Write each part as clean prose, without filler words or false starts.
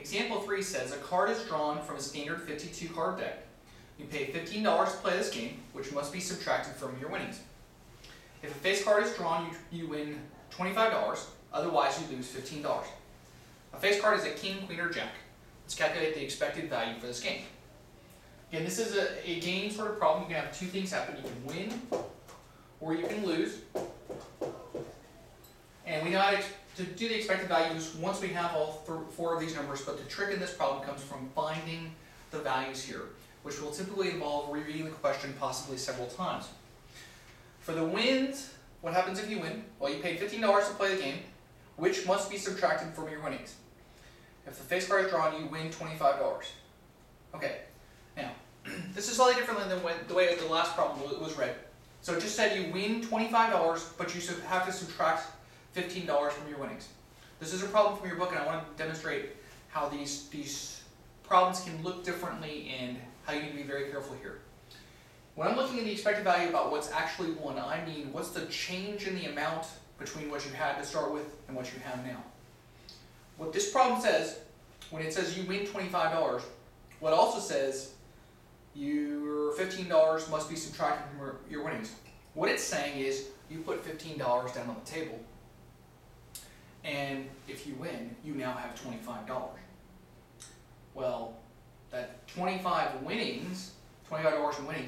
Example 3 says a card is drawn from a standard 52 card deck. You pay $15 to play this game, which must be subtracted from your winnings. If a face card is drawn, you win $25, otherwise you lose $15. A face card is a king, queen, or jack. Let's calculate the expected value for this game. Again, this is a game sort of problem. You can have two things happen. You can win or you can lose. And we know how to do the expected values once we have all four of these numbers, but the trick in this problem comes from finding the values here, which will typically involve rereading the question possibly several times. For the wins, what happens if you win? Well, you paid $15 to play the game, which must be subtracted from your winnings. If the face card is drawn, you win $25. Okay, now, this is slightly different than the way the last problem was read. So it just said you win $25, but you have to subtract $15 from your winnings. This is a problem from your book, and I want to demonstrate how these problems can look differently and how you need to be very careful here. When I'm looking at the expected value about what's actually won, I mean what's the change in the amount between what you had to start with and what you have now. What this problem says, when it says you win $25, what also says your $15 must be subtracted from your winnings. What it's saying is you put $15 down on the table, and if you win, you now have $25. Well, that $25 in winnings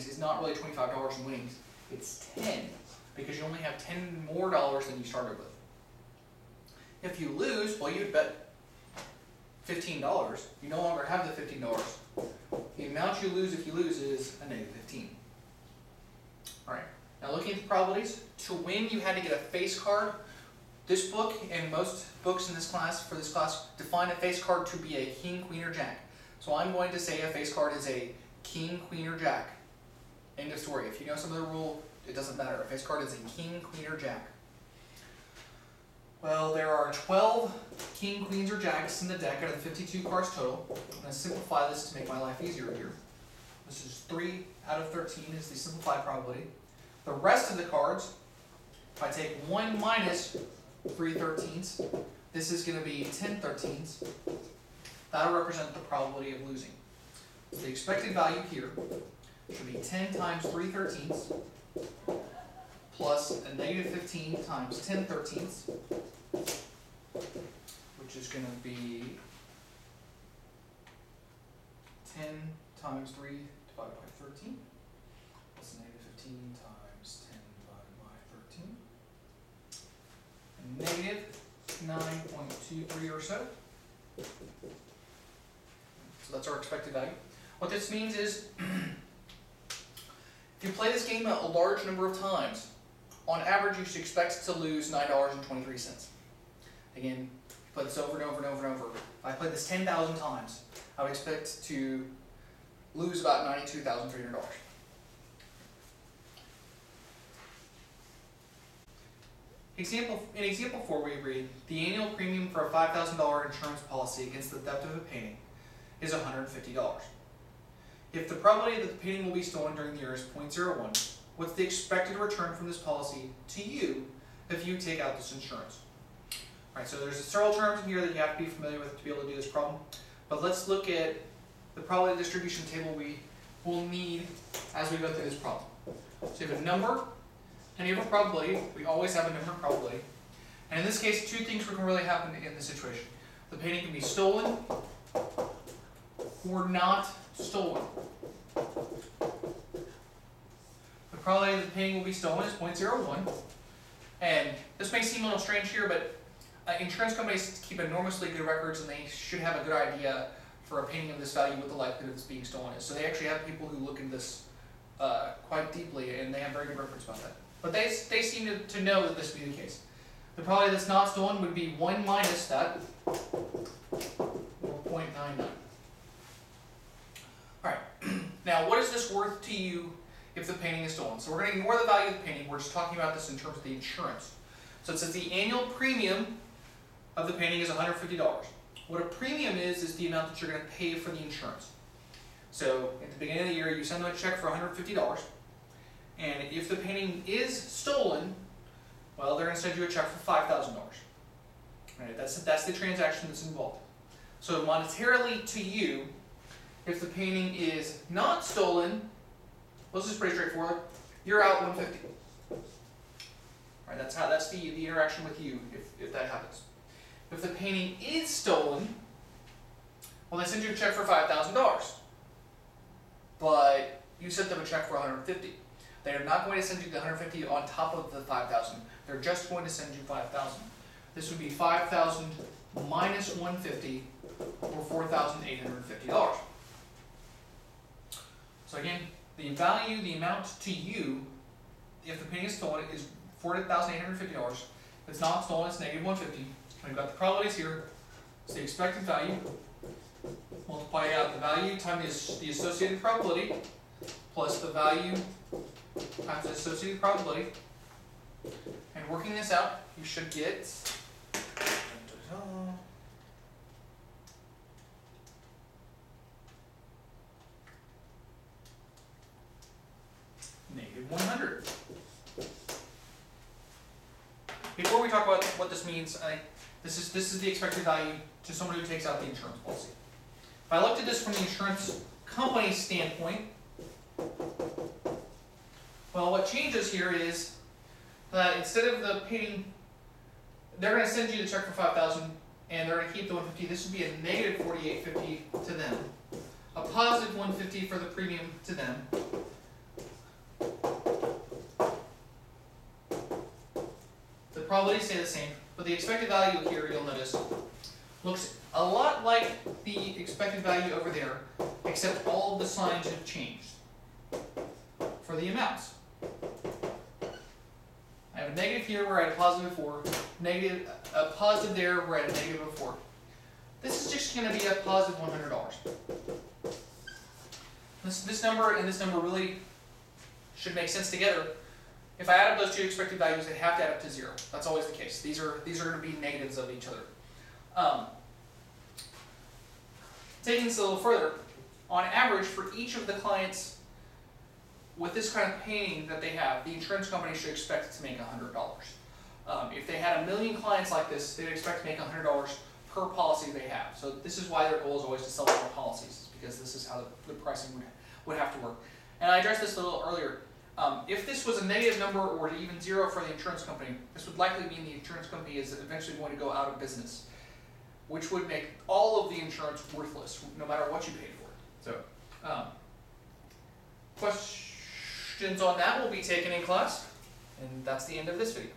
is not really $25 in winnings, it's 10, because you only have 10 more dollars than you started with. If you lose, well, you'd bet $15. You no longer have the $15. The amount you lose if you lose is a negative 15. All right, now looking at the probabilities, to win you had to get a face card. This book and most books in this class, for this class, define a face card to be a king, queen, or jack. So I'm going to say a face card is a king, queen, or jack. End of story. If you know some of the rule, it doesn't matter. A face card is a king, queen, or jack. Well, there are 12 king, queens, or jacks in the deck out of the 52 cards total. I'm going to simplify this to make my life easier here. This is 3 out of 13 is the simplified probability. The rest of the cards, if I take 1 minus 3/13, this is going to be 10/13. That'll represent the probability of losing. So the expected value here should be 10 times 3/13 plus a negative 15 times 10/13, which is going to be 10 times 3 divided by 13 plus a negative 15 times 10 divided by 13. Negative 9.23 or so. So that's our expected value. What this means is, if you play this game a large number of times, on average you should expect to lose $9.23. Again, play this over and over and over and over. If I played this 10,000 times, I would expect to lose about $92,300. In example 4, we read, the annual premium for a $5,000 insurance policy against the theft of a painting is $150. If the probability that the painting will be stolen during the year is 0.01, what's the expected return from this policy to you if you take out this insurance? All right, so there's several terms in here that you have to be familiar with to be able to do this problem, but let's look at the probability distribution table we will need as we go through this problem. So you have a number, and you have a probability. We always have a number and probability. And in this case, two things can really happen in this situation. The painting can be stolen or not stolen. The probability that the painting will be stolen is 0.01. And this may seem a little strange here, but insurance companies keep enormously good records, and they should have a good idea for a painting of this value what the likelihood of this being stolen is. So they actually have people who look into this quite deeply, and they have very good records about that. But they seem to know that this would be the case. The probability that's not stolen would be 1 minus that, or 0.99. Alright, now what is this worth to you if the painting is stolen? So we're going to ignore the value of the painting, we're just talking about this in terms of the insurance. So it says the annual premium of the painting is $150. What a premium is the amount that you're going to pay for the insurance. So at the beginning of the year, you send them a check for $150. And if the painting is stolen, well, they're going to send you a check for $5,000. Right? That's the transaction that's involved. So monetarily to you, if the painting is not stolen, well, this is pretty straightforward. You're out $150. Right, that's the interaction with you if that happens. If the painting is stolen, well, they send you a check for $5,000, but you sent them a check for $150. They are not going to send you the $150 on top of the $5,000. They're just going to send you $5,000. This would be $5,000 minus $150, or $4,850. So again, the value, the amount to you, if the painting is stolen, is $4,850. If it's not stolen, it's negative $150. We've got the probabilities here. It's the expected value. Multiply out the value times the associated probability, plus the value times the associated probability. And working this out, you should get negative 100. Before we talk about what this means, this is the expected value to someone who takes out the insurance policy. If I looked at this from the insurance company's standpoint, well, what changes here is that instead of the painting, they're going to send you the check for $5,000 and they're going to keep the $150. This would be a negative $4,850 to them, a positive $150 for the premium to them. The probabilities stay the same, but the expected value here, you'll notice, looks a lot like the expected value over there, except all of the signs have changed for the amounts. I have a negative here where I had a positive before, a positive there where I had a negative before. This is just going to be a positive $100. This number and this number really should make sense together. If I add up those two expected values, they have to add up to 0. That's always the case. These are going to be negatives of each other. Taking this a little further, on average, for each of the clients with this kind of painting that they have, the insurance company should expect it to make $100. If they had 1 million clients like this, they'd expect to make $100 per policy they have. So this is why their goal is always to sell more policies, because this is how the pricing would have to work. And I addressed this a little earlier. If this was a negative number or even 0 for the insurance company, this would likely mean the insurance company is eventually going to go out of business, which would make all of the insurance worthless, no matter what you paid for it. So, questions on that will be taken in class, and that's the end of this video.